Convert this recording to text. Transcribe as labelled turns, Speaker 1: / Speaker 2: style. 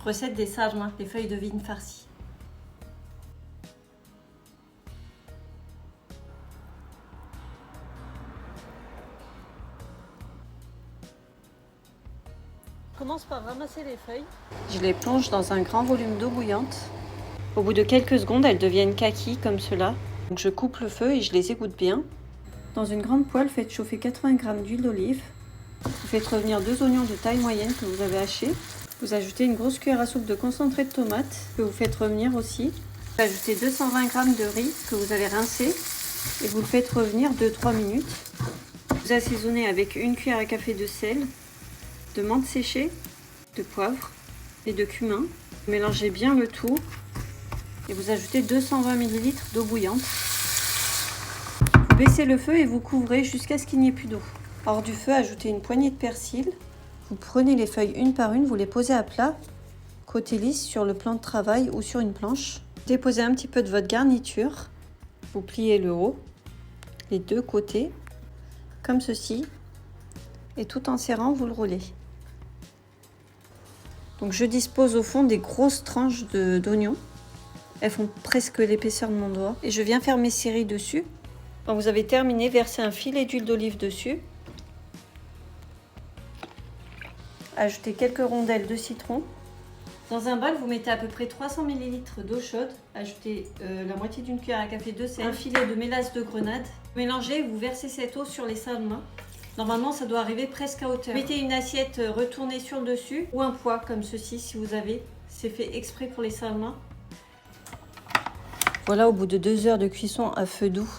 Speaker 1: Recette des sarma, les feuilles de vigne farcies. Commence par ramasser les feuilles. Je les plonge dans un grand volume d'eau bouillante. Au bout de quelques secondes, elles deviennent kaki comme cela. Donc je coupe le feu et je les égoutte bien. Dans une grande poêle, faites chauffer 80 g d'huile d'olive. Vous faites revenir 2 oignons de taille moyenne que vous avez hachés. Vous ajoutez une grosse cuillère à soupe de concentré de tomate que vous faites revenir aussi. Vous ajoutez 220 g de riz que vous avez rincé et vous le faites revenir 2-3 minutes. Vous assaisonnez avec une cuillère à café de sel, de menthe séchée, de poivre et de cumin. Vous mélangez bien le tout et vous ajoutez 220 ml d'eau bouillante. Vous baissez le feu et vous couvrez jusqu'à ce qu'il n'y ait plus d'eau. Hors du feu, ajoutez une poignée de persil. Vous prenez les feuilles une par une, vous les posez à plat, côté lisse sur le plan de travail ou sur une planche. Déposez un petit peu de votre garniture. Vous pliez le haut, les deux côtés, comme ceci. Et tout en serrant, vous le roulez. Donc je dispose au fond des grosses tranches d'oignons. Elles font presque l'épaisseur de mon doigt. Et je viens faire mes séries dessus. Quand vous avez terminé, versez un filet d'huile d'olive dessus. Ajoutez quelques rondelles de citron. Dans un bol, vous mettez à peu près 300 ml d'eau chaude. Ajoutez la moitié d'une cuillère à café de sel, un filet de mélasse de grenade. Mélangez et vous versez cette eau sur les sarma. Normalement, ça doit arriver presque à hauteur. Mettez une assiette retournée sur le dessus ou un poids comme ceci si vous avez. C'est fait exprès pour les sarma. Voilà, au bout de 2 heures de cuisson à feu doux,